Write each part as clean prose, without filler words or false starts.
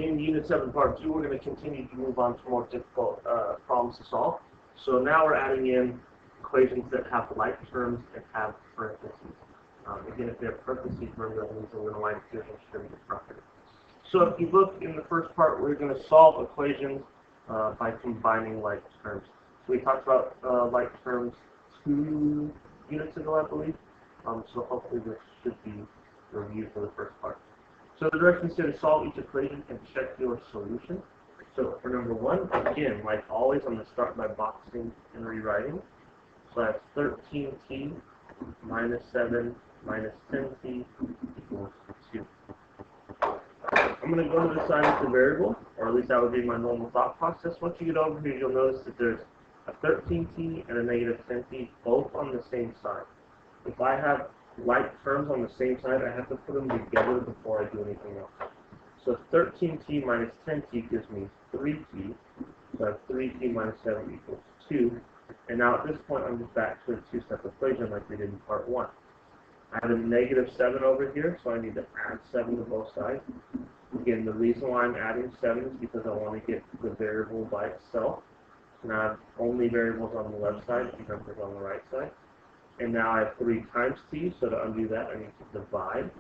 in Unit 7 Part 2, we're going to continue to move on to more difficult problems to solve. So now we're adding in equations that have like terms and have parentheses. Again, if they have parentheses, remember that means we're going to line here and distribute property. So if you look in the first part, we're going to solve equations by combining like terms. So we talked about like terms 2 units ago, I believe. So hopefully this should be reviewed for the first part. So the directions here to solve each equation and check your solution. So for number 1, again, like always, I'm going to start by boxing and rewriting. So that's 13t minus 7 minus 10t equals 2. I'm going to go to the sign of the variable, or at least that would be my normal thought process. Once you get over here, you'll notice that there's a 13t and a negative 10t, both on the same side. If I have like terms on the same side, I have to put them together before I do anything else. So 13t minus 10t gives me 3t. So I have 3t minus 7 equals 2. And now at this point, I'm just back to a two-step equation like we did in part 1. I have a negative 7 over here, so I need to add 7 to both sides. Again, the reason why I'm adding 7 is because I want to get the variable by itself. So now I have only variables on the left side and numbers on the right side. And now I have 3 times t, so to undo that, I need to divide.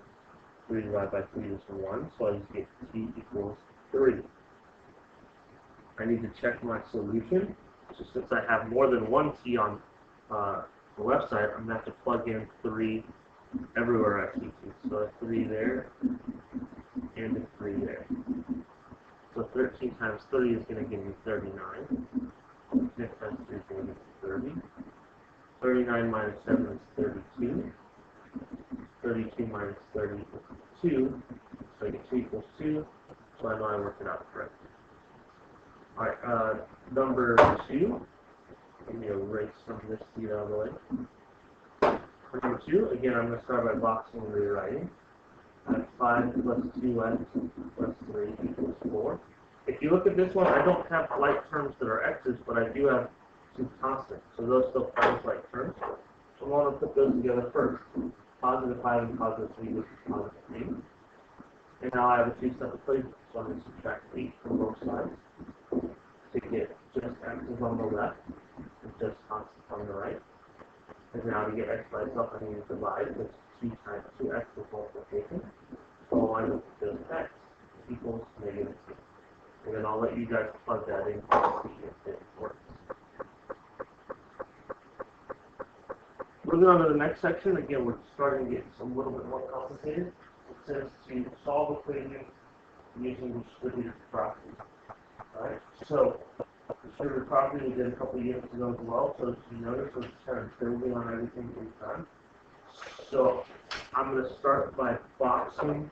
3 divided by 3 is 1, so I just get t equals 3. I need to check my solution. So since I have more than one t on the left side, I'm going to have to plug in 3 everywhere I see t. So a 3 there, and a 3 there. So 13 times 3 is going to give me 39. 10 times 3 is going to give me 30. 39 minus 7 is 32. 32 minus 30 equals 2. So I get 2 equals 2. So I know I worked it out correctly. Alright, number 2. Let me erase some of this to get out of the way. For number 2, again, I'm going to start by boxing and rewriting. I have 5 plus 2x plus 3 equals 4. If you look at this one, I don't have like terms that are x's, but I do have 2 constants. So those still count as like terms. So I want to put those together first. Positive 5 and positive 3 equals positive 8. And now I have a two-step equation. So I'm going to subtract 8 from both sides to get just x's on the left and just constants on the right. And now to get x by itself, I need to divide with 2 times 2x with multiplication. So I'll wind up with just x equals negative 2. And then I'll let you guys plug that in to see if it works. Moving on to the next section, again, we're starting to get a little bit more complicated. It says to solve equations using distributed properties. Alright, so distributed property we did a couple of units ago as well, so as you notice, we're just kind of building on everything we've done. So I'm going to start by boxing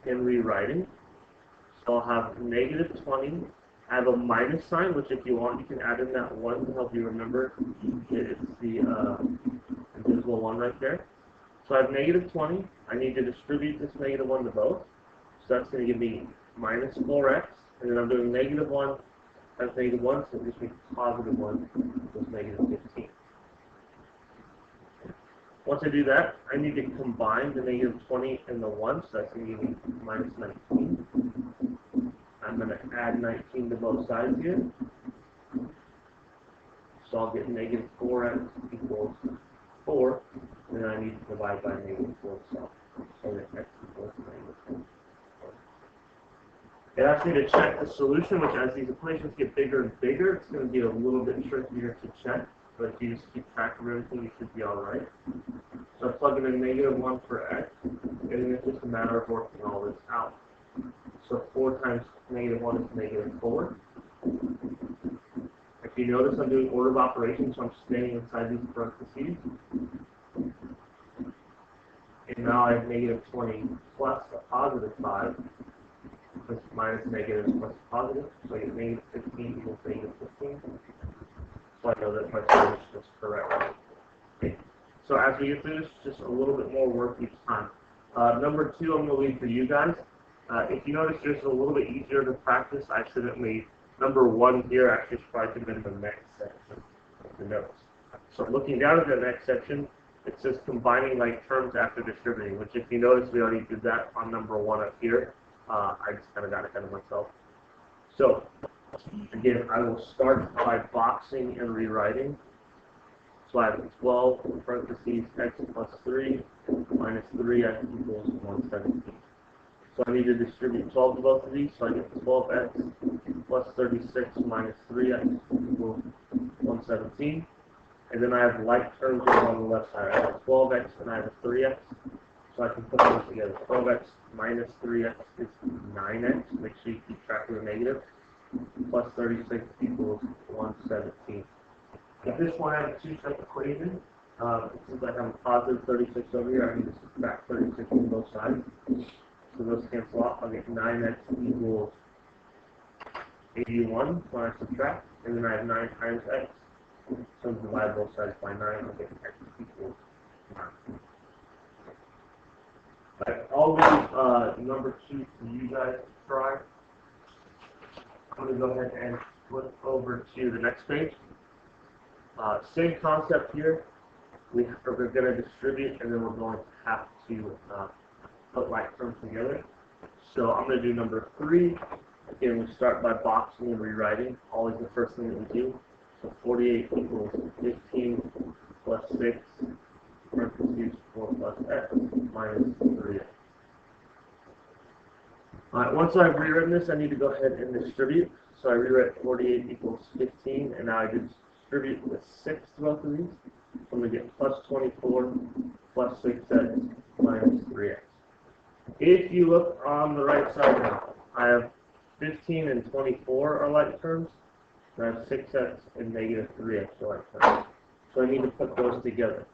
and rewriting. So I'll have negative 20. I have a minus sign, which if you want, you can add in that 1 to help you remember. It's the invisible 1 right there. So I have negative 20. I need to distribute this negative 1 to both. So that's going to give me minus 4x. And then I'm doing negative 1 times negative 1, so it gives me positive 1 equals negative 15. Once I do that, I need to combine the negative 20 and the 1, so that's going to give me minus 19. I'm going to add 19 to both sides here. So I'll get negative 4x equals 4, and then I need to divide by negative 4 itself. So that x equals negative 4. It asks me to check the solution, which as these equations get bigger and bigger, it's going to be a little bit trickier to check. But if you just keep track of everything, you should be alright. So I plug in a negative 1 for x, and then it's just a matter of working all this out. So 4 times negative 1 is negative 4. If you notice, I'm doing order of operations, so I'm staying inside these parentheses. And now I have negative 20 plus a positive 5, plus minus negative plus positive. So I get negative 15 equals negative 15. So I know that my solution is correct. Okay. So as we get through this, just a little bit more work each time. Number 2, I'm going to leave for you guys. If you notice, it's a little bit easier to practice. I shouldn't leave. Number 1 here actually should probably have been the next section of the notes. So looking down at the next section, it says combining like terms after distributing, which if you notice, we already did that on number 1 up here. I just kind of got ahead of myself. So, again, I will start by boxing and rewriting. So I have 12 in parentheses x plus 3 minus 3x equals 117. So I need to distribute 12 to both of these, so I get 12x plus 36 minus 3x equals 117. And then I have like terms over on the left side. I have 12x and I have a 3x, so I can put those together. 12x minus 3x is 9x. Make sure you keep track of the negative. Plus 36 equals 117. At this point, I have a two-step equation. Since I have a positive 36 over here, I need to subtract 36 on both sides. So those cancel off. I'll get 9x equals 81 when I subtract. And then I have 9 times x. So divide both sides by 9. I'll get x equals 9. Alright, I'll leave number 2 for you guys to try. I'm going to go ahead and flip over to the next page. Same concept here. We're going to distribute, and then we're going to have to put like terms together. So I'm going to do number 3. Again, we start by boxing and rewriting. Always the first thing that we do. So 48 equals 15 plus 6 parentheses 4 plus x minus 3x. Alright, once I've rewritten this, I need to go ahead and distribute. So I rewrite 48 equals 15, and now I distribute the 6 to both of these. I'm going to get plus 24 plus 6x minus 3x. If you look on the right side now, I have 15 and 24 are like terms, and I have 6x and negative 3x are like terms. So I need to put those together.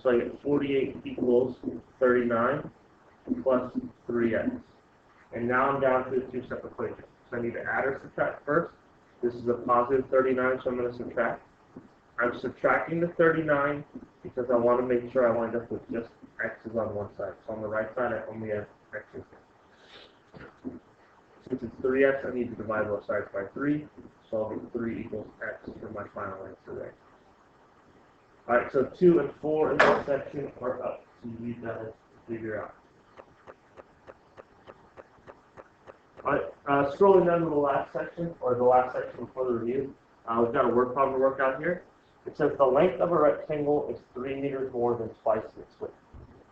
So I get 48 equals 39 plus 3x. And now I'm down to the two-step equation. So I need to add or subtract first. This is a positive 39, so I'm going to subtract. I'm subtracting the 39 because I want to make sure I wind up with just x's on one side. So on the right side, I only have x's. Since it's 3x, I need to divide both sides by 3. So I'll get 3 equals x for my final answer there. Alright, so 2 and 4 in this section are up to you guys to figure out. Alright, scrolling down to the last section, or the last section before the review, we've got a word problem to work out here. It says the length of a rectangle is 3 meters more than twice its width.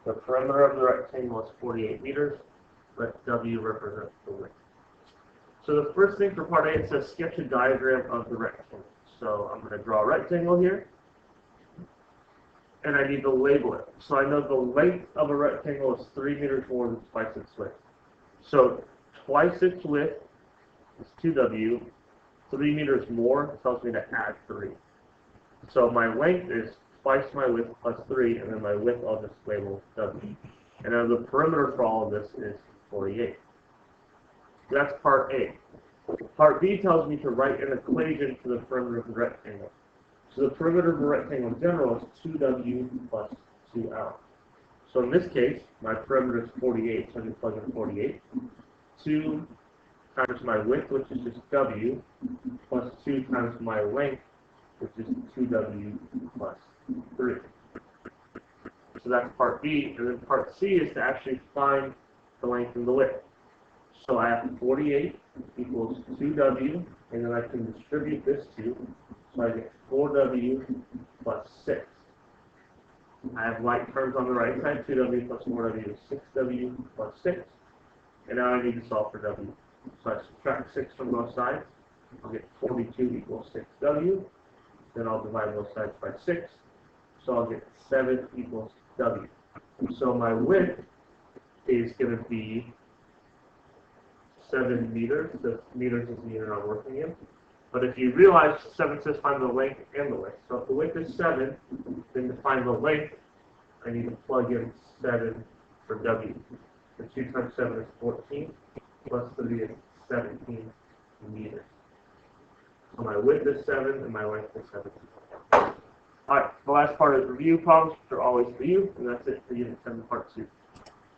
The perimeter of the rectangle is 48 meters. Let W represent the width. So the first thing for part A, it says sketch a diagram of the rectangle. So I'm going to draw a rectangle here, and I need to label it. So I know the length of a rectangle is 3 meters more than twice its width. So twice its width is 2W. 3 meters more tells me to add 3. So my length is twice my width plus 3, and then my width I'll just label W. And then the perimeter for all of this is 48. So that's part A. Part B tells me to write an equation for the perimeter of the rectangle. So the perimeter of the rectangle in general is 2W plus 2L. So in this case, my perimeter is 48, so I can plug in 48. 2 times my width, which is just W, plus 2 times my length, which is 2W plus 3. So that's part B, and then part C is to actually find the length and the width. So I have 48 equals 2W, and then I can distribute this 2, so I get 4W plus 6. I have like terms on the right side, 2W plus 4W is 6W plus 6, and now I need to solve for W. So I subtract 6 from both sides, I'll get 42 equals 6W, then I'll divide both sides by 6, so I'll get 7 equals W. So my width is going to be 7 meters. The meters is the unit I'm working in. But if you realize 7 says find the length and the width. So if the width is 7, then to find the length, I need to plug in 7 for W. The 2 times 7 is 14, plus 3 is 17 meters. So my width is 7 and my length is 17. Alright, the last part is review problems, which are always for you, and that's it for Unit 7 Part 2.